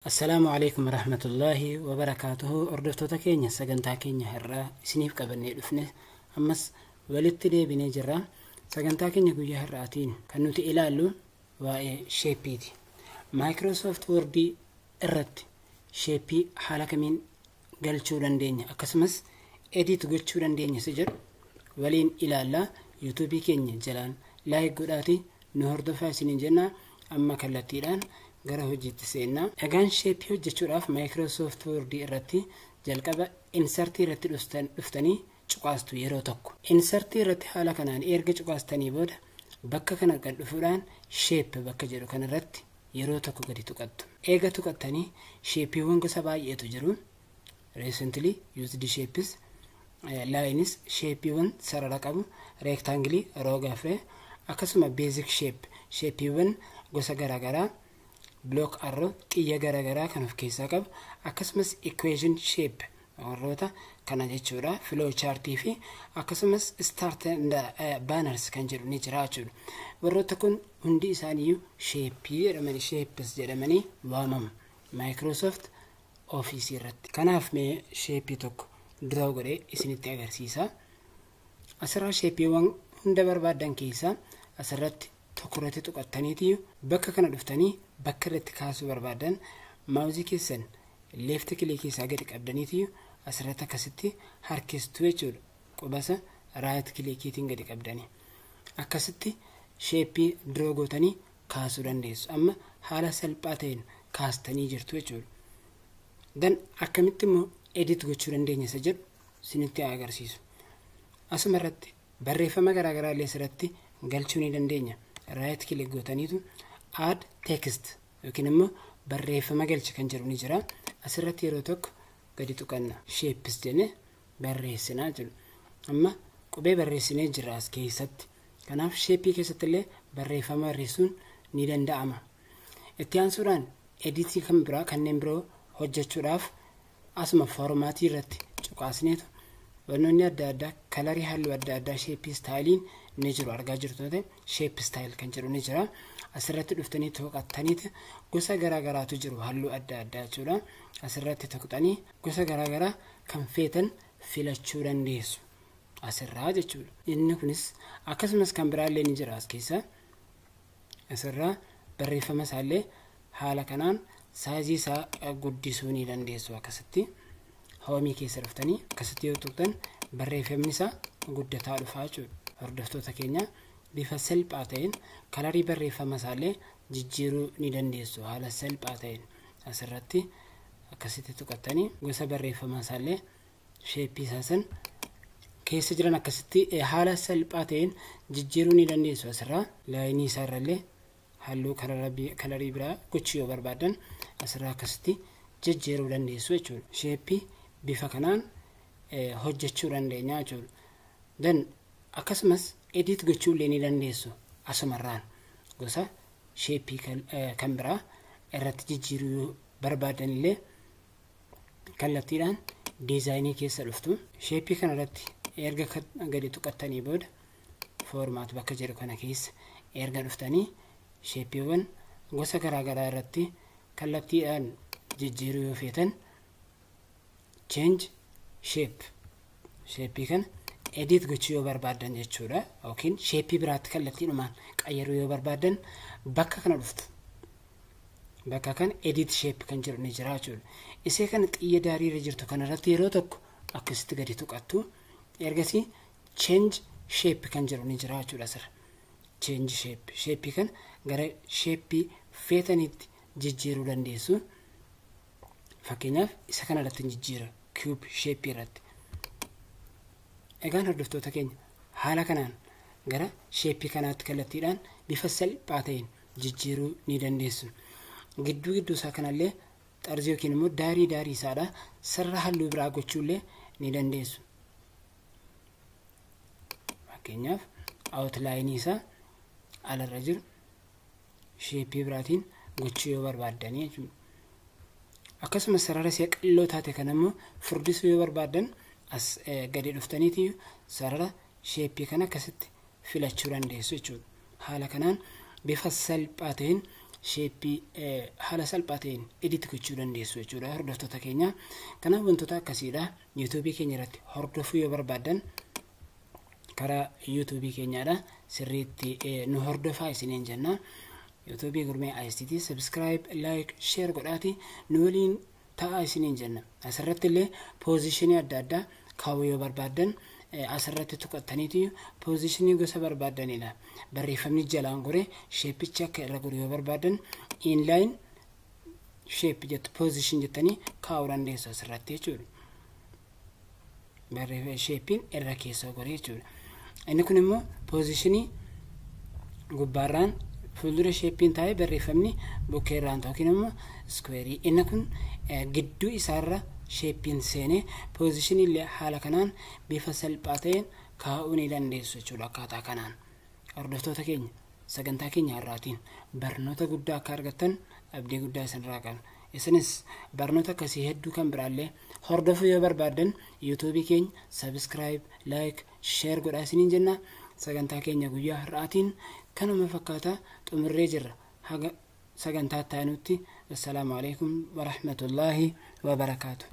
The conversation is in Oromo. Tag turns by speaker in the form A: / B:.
A: السلام عليكم ورحمة الله وبركاته. أردفتو تكينيا سجنتا كينيا هرّا سنيف قبلني دفنه أمس ولتدي بنجرّا سجنتا كينيا كوجه هرّاتين كانوا تقلالو وشيبيدي مايكروسوفت ووردي الرد شيبي حالك من قال شوران دينيا أكسمس إديت قل شوران دينيا سجل ولين إلى الله يوتيوبي كينيا جلان لا يقولاتي نهر دفع سنين جنة أما كالتيران gara hojjetti seenna egaan shape hojjechuudhaaf Microsoft Word irratti jalqaba insert irratti dhuftanii cuqaastu yeroo tokko insert irratti haala kanaan erga cuqaastanii booda bakka kana gad dhufuudhaan shape bakka jedhu kan irratti yeroo tokko gadi tuqattu eega tuqattanii shapeewwan gosa baay'eetu jiru recently used shapes lines shapeewwan sarara qabu rectangle rogaafre akkasuma basic shapeewwan gosa garaagaraa block arrow qiyya garagaraa kan of keessaa qabu akkasumas equation shape warroota kana jechuudha flow chart fi akkasumas start and banners kan jedhu ni jira jechuudha warroota kun hundi isaanii shape jedhamanii shapes jedhamanii waamamu Microsoft Office irratti kanaaf mee shape tokko draw godhee isinitti agarsiisa asirraa shapeewwan hunda barbaadan keessaa asirratti tokkorratti tuqattaniiti bakka kana dhuftanii bakka irratti kaasuu barbaadan maawuzii keessan left click isaa gadi qabdaniiti asirratti akkasitti harkistuu jechuudha qubasa right clickiitiin gadi qabdanii akkasitti shape draw gootanii kaasuu dandeessu amma haala salphaa ta'een kaastanii jirtu jechuudha dan akkamitti immoo edit gochuu dandeenya isa jedhu isinitti agarsiisu asuma irratti barreeffama garaagaraa illee asirratti galchuu ni dandeenya right click gootaniitu add text yookiin immoo barreeffama galchi kan jedhu ni jira asirratti yeroo tokko gadi tuqanna shapes jenne barreessinaa jiru amma qubee barreessinee jira as keessatti kanaaf shape keessatti illee barreeffama barreessuun ni danda'ama itti aansuudhaan editing kan biraa kanneen biroo hojjechuudhaaf asuma formatii irratti cuqaasneetu wannoonni adda addaa kalarii halluu adda addaa shape styliin ni jiru argaa jirtu ta'e shape style kan jedhu ni jira asirratti dhuftanii tuqattaniiti gosa garaagaraatu jiru halluu adda addaa jechuudha asirratti tuqxanii gosa garaagaraa kan feetan filachuu dandeessu asirraa jechuudha inni kunis akkasumas kan biraallee ni jira as keessa asirraa barreeffama isaallee haala kanaan saayizii isaa guddisuu ni dandeessu akkasitti home keessa dhuftanii akkasitti yoo tuqtan barreeffamni isaa guddataa dhufaa jechuudha hordoftoota keenya bifa salphaa ta'een kalarii barreeffama isaallee jijjiiruu ni dandeessu haala salphaa ta'een asirratti akkasitti tuqattanii gosa barreeffama isaallee shape isaasan keessa jiran akkasitti haala salphaa ta'een jijjiiruu ni dandeessu asirraa laayinii isaarrallee halluu kalarii biraa gochuu yoo barbaadan asirraa akkasitti jijjiiruu dandeessu jechuudha shape bifa kanaan hojjechuu dandeenya jechuudha dan akkasumas edit gochuu illee ni dandeessu asumarraan gosa shape kan biraa irratti jijjiiruu barbaadan illee kallattiidhaan diizaayinii keessa dhuftu shape kana irratti erga gadi tuqattanii booda formaat bakka jedhu kana keessa erga dhuftanii shapeewwan gosa garaagaraa irratti kallattiidhaan jijjiiruu yoo feetan change shape kan edit gochuu yoo barbaadan jechuudha yookiin shape biraatti kallattiidhumaan qayyaruu yoo barbaadan bakka kana dhuftu bakka kan edit shape kan jedhu ni jira jechuudha isee kan xiyya daarii irra jirtu kana irratti yeroo tokko akkasitti gadi tuqattu ergasii change shape kan jedhu ni jira jechuudha sir change shape kan gara shape feetanitti jijjiiruu dandeessu fakkeenyaaf isa kana irratti jijjiira cube shape irratti egaan hordoftoota keenya haala kanaan gara shape kanaatti kallattiidhaan bifa salphaa ta'een jijjiiruu ni dandeessu gidduu isaa kanallee xarzii yookiin immoo daarii isaadha sarara halluu biraa gochuullee ni dandeessu fakkeenyaaf outline isaa alarra jiru shape biraatiin gochuu yoo barbaadanii jechuudha akkasumas sarara see qalloo taate kan immoo furdisuu yoo barbaadan as gadi dhuftaniiti sarara shape kana akkasitti filachuu dandeessu jechuudha haala kanaan bifa salphaa ta'een sheeppii haala salphaatiin edit gochuu dandeessu jechuudha hordoftoota keenya. Kanaaf wantoota akkasiidha YouTube keenya irratti hordofuu yoo barbaadan karaa YouTube keenyaadha sirriitti nu hordofaa isiniin jenna. YouTube Gurmee ICT subscribe like share godhaati nu waliin ta'aa isiniin jenna. Asirratti illee positionii adda addaa kaawuu yoo barbaadan asirratti tuqattaniitu positionii gosa barbaadanidha. Barreeffamni jalaan gore sheepicha akka irra gore yoo barbaadan inline shape jettu position jettanii kaawuu dandeessu asirratti jechuudha. Barreeffamni sheepiin irra keessa gore jechuudha. Inni kun immoo positionii gubbaarraan fuuldura sheepiin taa'ee barreeffamni bukkeerraan yookiin immoo square. Inni kun gidduu isaarra sheepiin seenee positionii illee haala kanaan bifa salphaa ta'een kaa'uu ni dandeessu jechuudha. Akkaataa kanaan hordoftoota keenya sagantaa keenya har'aatiin barnoota guddaa akka argattan abdii guddaa isinirraa qabna. Isinis barnoota akkasii hedduu kan biraallee hordofuu yoo barbaadan YouTube keenya subscribe like share godhaa isiniin jenna. Sagantaa keenya guyyaa har'aatiin kanuma fakkaata xumurree jirra. Haga sagantaa taanutti assalaamu alaykum wa rahmatullahi wa barakaatuh.